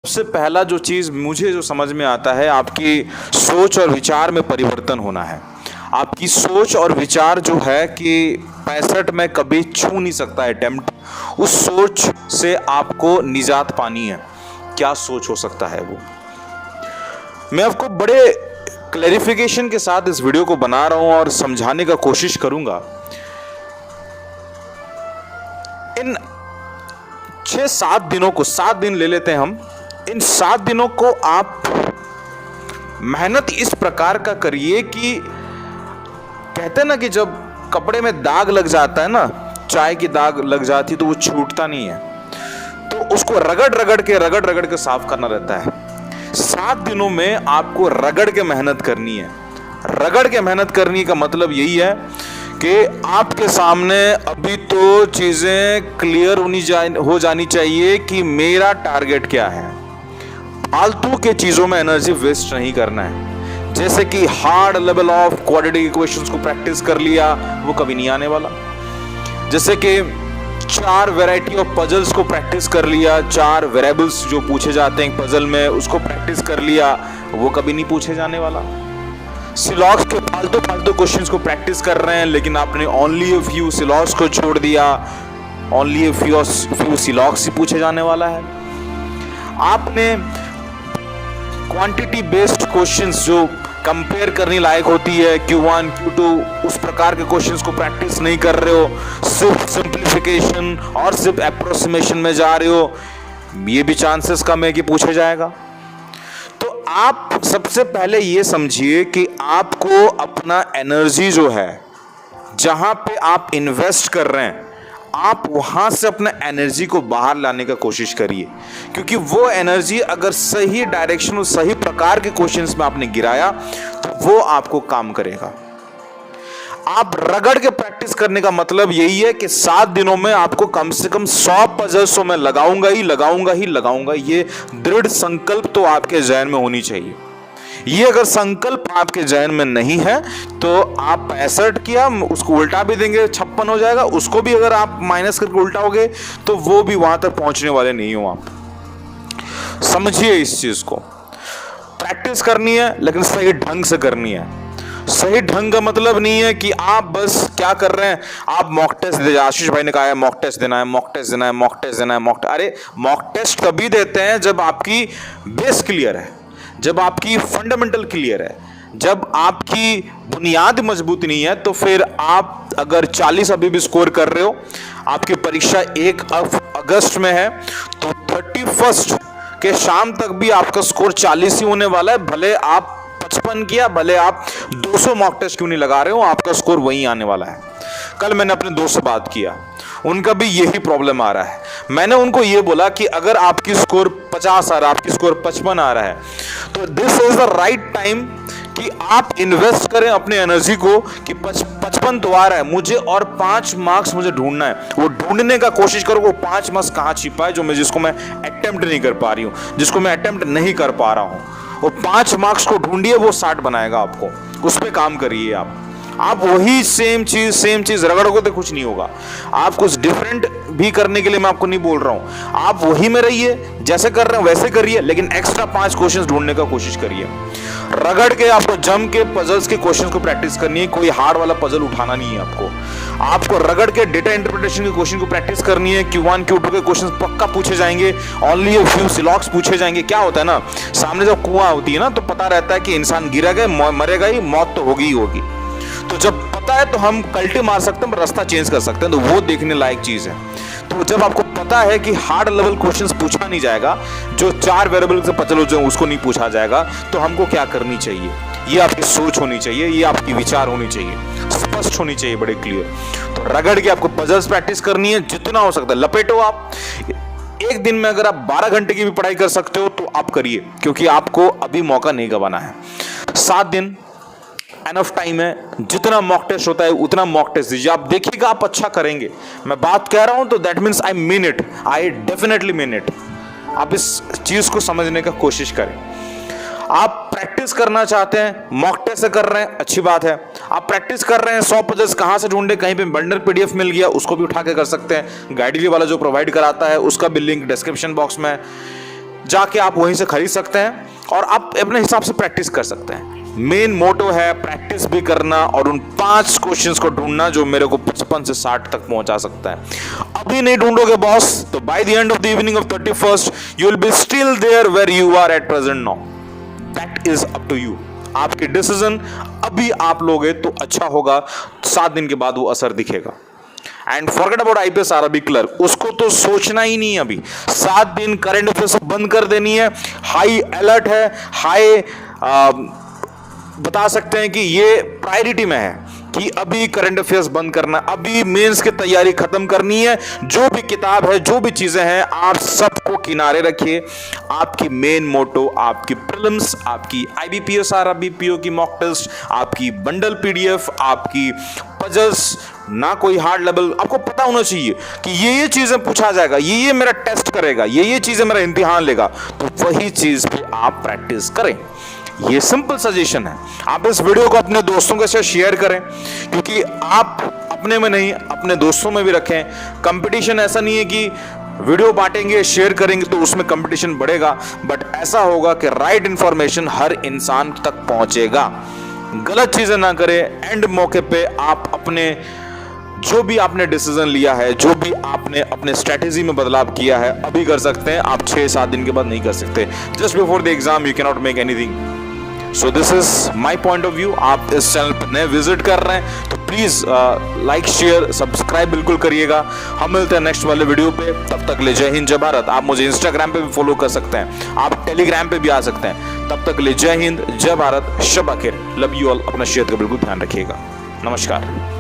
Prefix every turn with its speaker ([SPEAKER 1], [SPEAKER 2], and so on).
[SPEAKER 1] सबसे पहला जो चीज़ मुझे जो समझ में आता है, आपकी सोच और विचार में परिवर्तन होना है। आपकी सोच और विचार जो है कि 65 में कभी छू नहीं सकता अटेम्प्ट, उस सोच से आपको निजात पानी है। क्या सोच हो सकता है वो? मैं आपको बड़े क्लैरिफिकेशन के साथ इस वीडियो को बना रहा हूं और समझाने का कोशिश करूंगा। इन 6-7 दिनों को, 7 दिन ले लेते हैं हम, इन 7 दिनों को आप मेहनत इस प्रकार का करिए कि कहते हैं ना कि जब कपड़े में दाग लग जाता है ना, चाय की दाग लग जाती तो वो छूटता नहीं है, तो उसको रगड़ रगड़ के साफ करना रहता है। 7 दिनों में आपको रगड़ के मेहनत करनी है। रगड़ के मेहनत करने का मतलब यही है कि आपके सामने अभी तो चीजें क्लियर हो जानी चाहिए कि मेरा टारगेट क्या है। फालतू के चीजों में एनर्जी वेस्ट नहीं करना है। जैसे कि hard level of quadratic equations को प्रैक्टिस कर लिया, वो कभी नहीं आने वाला। जैसे कि 4 वैरायटी ऑफ पजल्स को प्रैक्टिस कर लिया, 4 वेरिएबल्स जो पूछे जाते हैं पजल में, उसको प्रैक्टिस कर लिया, वो कभी नहीं पूछे जाने वाला। सिलॉक्स के फालतू क्वेश्चंस को प्रैक्टिस कर रहे हैं, लेकिन आपने ओनली अ फ्यू सिलॉक्स को छोड़ दिया, ओनली अ फ्यू सिलॉक्स ही पूछे जाने वाला है। आपने क्वांटिटी बेस्ड क्वेश्चंस जो कंपेयर करने लायक होती है, Q1 Q2, उस प्रकार के क्वेश्चंस को प्रैक्टिस नहीं कर रहे हो, सिर्फ सिंप्लीफिकेशन और सिर्फ अप्रोक्सीमेशन में जा रहे हो, ये भी चांसेस कम है कि पूछा जाएगा। तो आप सबसे पहले ये समझिए कि आपको अपना एनर्जी जो है, जहां पे आप इन्वेस्ट कर रहे हैं, आप वहां से अपना एनर्जी को बाहर लाने का कोशिश करिए, क्योंकि वो एनर्जी अगर सही डायरेक्शन और सही प्रकार के क्वेश्चंस में आपने गिराया तो वो आपको काम करेगा। आप रगड़ के प्रैक्टिस करने का मतलब यही है कि 7 दिनों में आपको कम से कम 100 पजल्स तो मैं लगाऊंगा। ये दृढ़ संकल्प तो आपके जहन में होनी चाहिए। ये अगर संकल्प आपके जहन में नहीं है तो आप 65 किया, उसको उल्टा भी देंगे 56 हो जाएगा, उसको भी अगर आप माइनस करके उल्टाओगे तो वो भी वहां तक पहुंचने वाले नहीं हो। आप समझिए इस चीज को। प्रैक्टिस करनी है, लेकिन सही ढंग से करनी है। सही ढंग का मतलब नहीं है कि आप बस क्या कर रहे हैं, आप मॉक टेस्ट दे, आशीष भाई ने कहा है मॉक टेस्ट देना है। अरे मॉक टेस्ट कभी देते हैं जब आपकी बेस क्लियर है, जब आपकी फंडामेंटल क्लियर है, जब आपकी बुनियाद मजबूत नहीं है। तो फिर आप अगर 40 अभी भी स्कोर कर रहे हो, आपकी परीक्षा 1 अगस्त में है, तो 31 के शाम तक भी आपका स्कोर 40 ही होने वाला है। भले आप 55 किया, भले आप 200 मॉक टेस्ट क्यों नहीं लगा रहे हो, आपका स्कोर वहीं आने वाला है। कल मैंने अपने दोस्त से बात किया, उनका भी यही प्रॉब्लम आ रहा है। मैंने उनको ये बोला कि अगर आपकी स्कोर 50 आ रहा है, आपकी स्कोर 55 आ रहा है, तो this is the right time कि आप इन्वेस्ट करें अपने एनर्जी को कि 55 तो आ रहा है, मुझे और 5 मार्क्स मुझे ढूंढना है। वो ढूंढने का कोशिश करो, वो 5 मार्क्स कहाँ छिपा है जिसको मैं अटेम्प्ट नहीं कर पा रही हूँ, जिसको मैं अटेम्प्ट नहीं कर पा रहा हूँ। वो 5 मार्क्स को ढूंढिए, वो 60 बनाएगा आपको। उस पर काम करिए आप वही सेम चीज रगड़ोगे तो कुछ नहीं होगा। आप कुछ डिफरेंट भी करने के लिए मैं आपको नहीं बोल रहा हूं, आप वही में रहिए, जैसे कर रहे हैं वैसे करिए, लेकिन एक्स्ट्रा 5 क्वेश्चंस ढूंढने का कोशिश करिए। रगड़ के आपको जम के पजल्स के क्वेश्चंस को प्रैक्टिस करनी है, कोई हार्ड वाला पजल उठाना नहीं है आपको रगड़ के डेटा इंटरप्रिटेशन के क्वेश्चन को प्रैक्टिस करनी है। Q1 Q2 के क्वेश्चन पक्का पूछे जाएंगे, ओनली अ फ्यू सिलॉक्स पूछे जाएंगे। क्या होता है ना, सामने जब कुआं होती है ना, तो पता रहता है कि इंसान गिरेगा, मरेगा ही, मौत तो होगी ही होगी। तो जब पता है तो हम कल्टी मार सकते हैं, रास्ता चेंज कर सकते हैं, तो वो देखने लायक चीज है। तो जब आपको पता है कि हार्ड लेवल क्वेश्चंस पूछा नहीं जाएगा, जो 4 वेरिएबल से पजल हो जाए उसको नहीं पूछा जाएगा, तो हमको क्या करनी चाहिए? ये आपकी सोच होनी चाहिए, ये आपकी विचार होनी चाहिए, स्पष्ट होनी चाहिए, बड़े क्लियर। तो रगड़ के आपको पजल्स प्रैक्टिस करनी है, जितना हो सकता है लपेटो आप। एक दिन में अगर आप 12 घंटे की भी पढ़ाई कर सकते हो तो आप करिए, क्योंकि आपको अभी मौका नहीं गंवाना है। 7 दिन एनफ टाइम है, जितना मॉक टेस्ट होता है उतना मॉक टेस्ट दीजिए। आप देखिएगा आप अच्छा करेंगे। मैं बात कह रहा हूं तो that means I mean it, I definitely mean it. आप इस चीज को समझने का कोशिश करें। आप प्रैक्टिस करना चाहते हैं, मॉक टेस्ट से कर रहे हैं, अच्छी बात है। आप प्रैक्टिस कर रहे हैं 100 पजल्स कहां से ढूंढे, कहीं पे बंडल PDF मिल गया, उसको भी उठा के कर सकते हैं। गाइडली वाला जो प्रोवाइड कराता है उसका भी लिंक डिस्क्रिप्शन बॉक्स में है। जाके आप वहीं से खरीद सकते हैं और आप अपने हिसाब से प्रैक्टिस कर सकते हैं। मेन मोटो है प्रैक्टिस भी करना और उन 5 क्वेश्चंस को ढूंढना जो मेरे को 55 से 60 तक पहुंचा सकता है। अभी नहीं ढूंढोगे बॉस तो by the end of the evening of 31st you will be still there where you are at present now. That is up to you. आपके डिसीजन अभी आप लोगे तो अच्छा होगा, 7 दिन के बाद वो असर दिखेगा। And forget about IPS RRB clerk, उसको तो सोचना ही नहीं है अभी। 7 दिन करंट अफेयर्स बंद कर देनी है। हाई अलर्ट है, हाई बता सकते हैं कि ये प्रायोरिटी में है कि अभी करंट अफेयर्स बंद करना, अभी मेंस की तैयारी खत्म करनी है। जो भी किताब है, जो भी चीजें हैं, आप सबको किनारे रखिए। आपकी मेन मोटो, आपकी प्रीलिम्स, आपकी आईबीपीएस आरआरबी की मॉक टेस्ट, आपकी बंडल पीडीएफ, आपकी पजल्स, ना कोई हार्ड लेवल, आपको पता होना चाहिए कि ये चीजें पूछा जाएगा, ये मेरा टेस्ट करेगा, ये चीजें मेरा इम्तिहान लेगा, तो वही चीज पे आप प्रैक्टिस करें। ये सिंपल सजेशन है। आप इस वीडियो को अपने दोस्तों के साथ शेयर करें, क्योंकि आप अपने में नहीं अपने दोस्तों में भी रखें। कंपटीशन ऐसा नहीं है कि वीडियो बांटेंगे शेयर करेंगे तो उसमें कंपटीशन बढ़ेगा, बट ऐसा होगा कि राइट इंफॉर्मेशन हर इंसान तक पहुंचेगा। गलत चीजें ना करें। एंड मौके पे आप अपने जो भी आपने डिसीजन लिया है, जो भी आपने अपने स्ट्रेटेजी में बदलाव किया है, अभी कर सकते हैं। आप 6-7 दिन के बाद नहीं कर सकते। Just before the exam you can not make anything. So this is my point of view. आप इस चैनल पर नए विजिट कर रहे हैं तो प्लीज लाइक शेयर सब्सक्राइब बिल्कुल करिएगा। हम मिलते हैं नेक्स्ट वाले वीडियो पे। तब तक ले जय हिंद जय भारत। आप मुझे इंस्टाग्राम पे भी फॉलो कर सकते हैं, आप टेलीग्राम पे भी आ सकते हैं। तब तक ले जय हिंद जय भारत। शब आखिर। Love you all. अपना सेहत का बिल्कुल ध्यान रखिएगा। नमस्कार।